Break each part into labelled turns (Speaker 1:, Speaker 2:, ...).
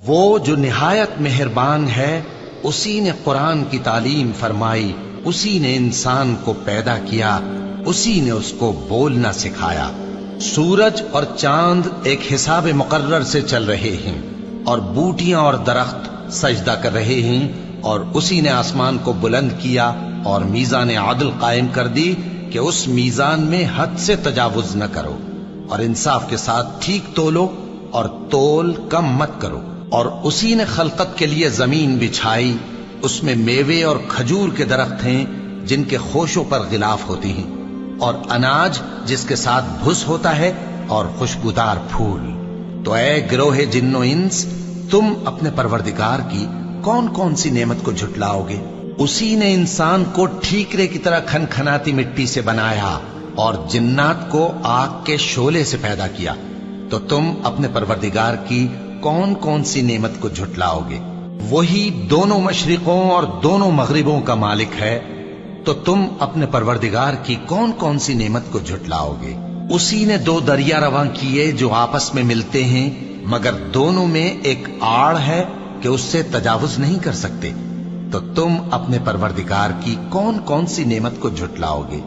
Speaker 1: وہ جو نہایت مہربان ہے، اسی نے قرآن کی تعلیم فرمائی، اسی نے انسان کو پیدا کیا، اسی نے اس کو بولنا سکھایا۔ سورج اور چاند ایک حساب مقرر سے چل رہے ہیں، اور بوٹیاں اور درخت سجدہ کر رہے ہیں، اور اسی نے آسمان کو بلند کیا اور میزان عدل قائم کر دی کہ اس میزان میں حد سے تجاوز نہ کرو، اور انصاف کے ساتھ ٹھیک تولو اور تول کم مت کرو۔ اور اسی نے خلقت کے لیے زمین بچھائی، اس میں میوے اور کھجور کے درخت ہیں جن کے خوشوں پر غلاف ہوتی ہیں، اور اناج جس کے ساتھ بھس ہوتا ہے، اور خوشبودار پھول۔ تو اے گروہ جن و انس، تم اپنے پروردگار کی کون کون سی نعمت کو جھٹلاؤ گے؟ اسی نے انسان کو ٹھیکرے کی طرح کھنکھناتی مٹی سے بنایا اور جنات کو آگ کے شعلے سے پیدا کیا، تو تم اپنے پروردگار کی کون کون سی نعمت کو جھٹلاؤ گے؟ وہی دونوں مشرقوں اور دونوں مغربوں کا مالک ہے، تو تم اپنے پروردگار کی کون کون سی نعمت کو جھٹلاؤ گے؟ اسی نے دو دریا رواں کیے جو آپس میں ملتے ہیں، مگر دونوں میں ایک آڑ ہے کہ اس سے تجاوز نہیں کر سکتے، تو تم اپنے پروردگار کی کون کون سی نعمت کو جھٹلاؤ گے؟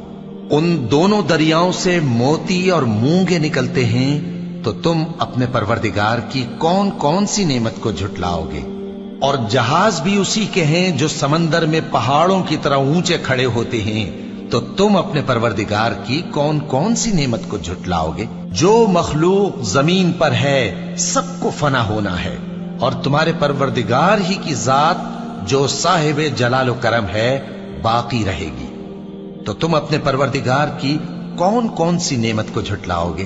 Speaker 1: ان دونوں دریاؤں سے موتی اور مونگے نکلتے ہیں، تو تم اپنے پروردگار کی کون کون سی نعمت کو جھٹلاؤ گے؟ اور جہاز بھی اسی کے ہیں جو سمندر میں پہاڑوں کی طرح اونچے کھڑے ہوتے ہیں، تو تم اپنے پروردگار کی کون کون سی نعمت کو جھٹلاؤ گے؟ جو مخلوق زمین پر ہے سب کو فنا ہونا ہے، اور تمہارے پروردگار ہی کی ذات جو صاحب جلال و کرم ہے باقی رہے گی۔ تو تم اپنے پروردگار کی کون کون سی نعمت کو جھٹلاؤ گے؟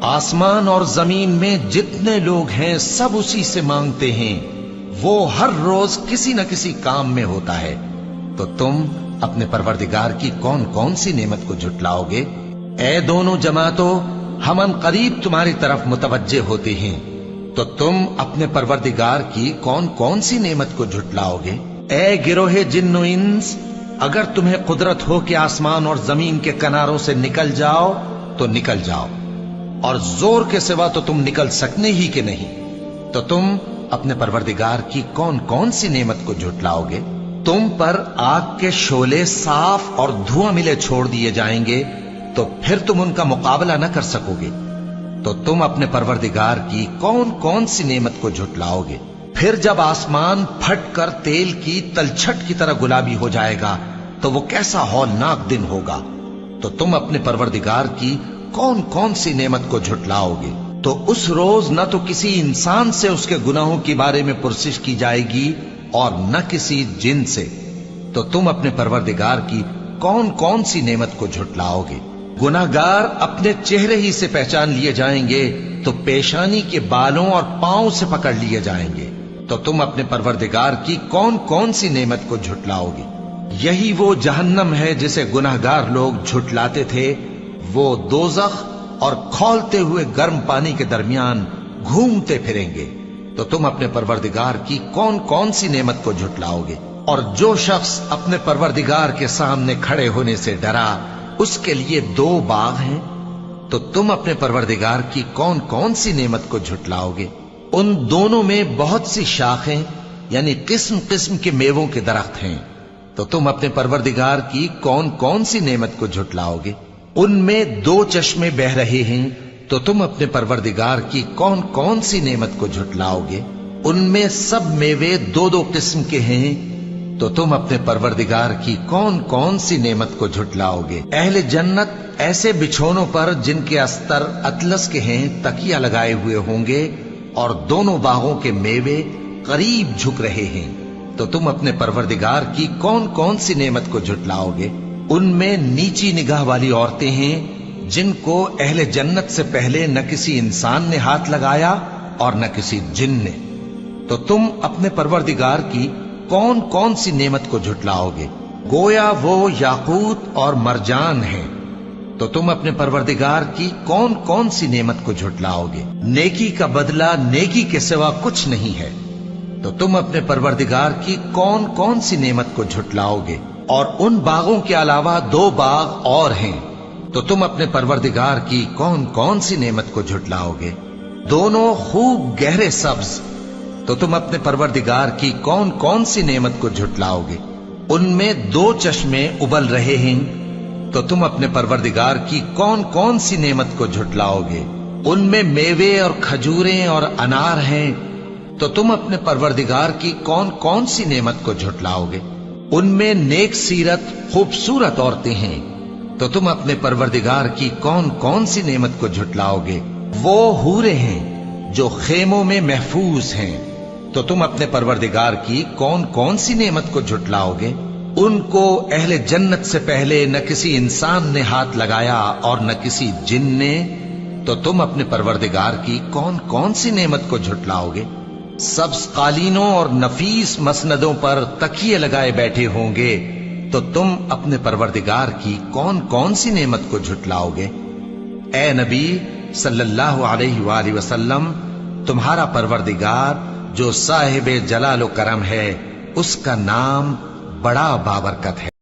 Speaker 1: آسمان اور زمین میں جتنے لوگ ہیں سب اسی سے مانگتے ہیں، وہ ہر روز کسی نہ کسی کام میں ہوتا ہے، تو تم اپنے پروردگار کی کون کون سی نعمت کو جھٹلاؤ گے؟ اے دونوں جماعتوں، ہم ان قریب تمہاری طرف متوجہ ہوتے ہیں، تو تم اپنے پروردگار کی کون کون سی نعمت کو جھٹلاؤ گے؟ اے گروہ جن و انس، اگر تمہیں قدرت ہو کہ آسمان اور زمین کے کناروں سے نکل جاؤ تو نکل جاؤ، اور زور کے سوا تو تم نکل سکنے ہی کہ نہیں، تو تم اپنے پروردگار کی کون کون سی نعمت کو جھٹلاؤ گے؟ تم پر آگ کے شعلے صاف اور دھواں ملے چھوڑ دیے جائیں گے، تو پھر تم ان کا مقابلہ نہ کر سکو گے، تو تم اپنے پروردگار کی کون کون سی نعمت کو جھٹلاؤ گے؟ پھر جب آسمان پھٹ کر تیل کی تلچھٹ کی طرح گلابی ہو جائے گا تو وہ کیسا ہولناک دن ہوگا، تو تم اپنے پروردگار کی کون کون سی نعمت کو جھٹلاؤ گے؟ تو اس روز نہ تو کسی انسان سے اس کے گناہوں کے بارے میں پرسش کی جائے گی اور نہ کسی جن سے، تو تم اپنے پروردگار کی کون کون سی نعمت کو جھٹلاؤ گے؟ گناہگار اپنے چہرے ہی سے پہچان لیے جائیں گے تو پیشانی کے بالوں اور پاؤں سے پکڑ لیے جائیں گے، تو تم اپنے پروردگار کی کون کون سی نعمت کو جھٹلاؤ گے؟ یہی وہ جہنم ہے جسے گناہگار لوگ جھٹلاتے تھے، وہ دوزخ اور کھولتے ہوئے گرم پانی کے درمیان گھومتے پھریں گے، تو تم اپنے پروردگار کی کون کون سی نعمت کو جھٹلاؤ گے؟ اور جو شخص اپنے پروردگار کے سامنے کھڑے ہونے سے ڈرا، اس کے لیے دو باغ ہیں، تو تم اپنے پروردگار کی کون کون سی نعمت کو جھٹلاؤ گے؟ ان دونوں میں بہت سی شاخیں یعنی قسم قسم کے میووں کے درخت ہیں، تو تم اپنے پروردگار کی کون کون سی نعمت کو جھٹلاؤ گے؟ ان میں دو چشمے بہ رہے ہیں، تو تم اپنے پروردگار کی کون کون سی نعمت کو جھٹلاؤ گے؟ ان میں سب میوے دو دو قسم کے ہیں، تو تم اپنے پروردگار کی کون کون سی نعمت کو جھٹلاؤ گے؟ اہل جنت ایسے بچھونوں پر جن کے استر اطلس کے ہیں تکیہ لگائے ہوئے ہوں گے، اور دونوں باغوں کے میوے قریب جھک رہے ہیں، تو تم اپنے پروردگار کی کون کون سی نعمت کو جھٹلاؤ گے؟ ان میں نیچی نگاہ والی عورتیں ہیں جن کو اہل جنت سے پہلے نہ کسی انسان نے ہاتھ لگایا اور نہ کسی جن نے، تو تم اپنے پروردگار کی کون کون سی نعمت کو جھٹلاؤ گے؟ گویا وہ یاقوت اور مرجان ہیں، تو تم اپنے پروردگار کی کون کون سی نعمت کو جھٹلاؤ گے؟ نیکی کا بدلہ نیکی کے سوا کچھ نہیں ہے، تو تم اپنے پروردگار کی کون کون سی نعمت کو جھٹلاؤ گے؟ اور ان باغوں کے علاوہ دو باغ اور ہیں، تو تم اپنے پروردگار کی کون کون سی نعمت کو جھٹلاؤ گے؟ دونوں خوب گہرے سبز، تو تم اپنے پروردگار کی کون کون سی نعمت کو جھٹلاؤ گے؟ ان میں 2 چشمے ابل رہے ہیں، تو تم اپنے پروردگار کی کون کون سی نعمت کو جھٹلاؤ گے؟ ان میں میوے اور کھجوریں اور انار ہیں، تو تم اپنے پروردگار کی کون کون سی نعمت کو جھٹلاؤ گے؟ ان میں نیک سیرت خوبصورت عورتیں ہیں، تو تم اپنے پروردگار کی کون کون سی نعمت کو جھٹلاؤ گے؟ وہ حوریں ہیں جو خیموں میں محفوظ ہیں، تو تم اپنے پروردگار کی کون کون سی نعمت کو جھٹلاؤ گے؟ ان کو اہل جنت سے پہلے نہ کسی انسان نے ہاتھ لگایا اور نہ کسی جن نے، تو تم اپنے پروردگار کی کون کون سی نعمت کو جھٹلاؤ گے؟ سبز قالینوں اور نفیس مسندوں پر تکیے لگائے بیٹھے ہوں گے، تو تم اپنے پروردگار کی کون کون سی نعمت کو جھٹلاؤ گے؟ اے نبی صلی اللہ علیہ وآلہ وسلم، تمہارا پروردگار جو صاحب جلال و کرم ہے، اس کا نام بڑا بابرکت ہے۔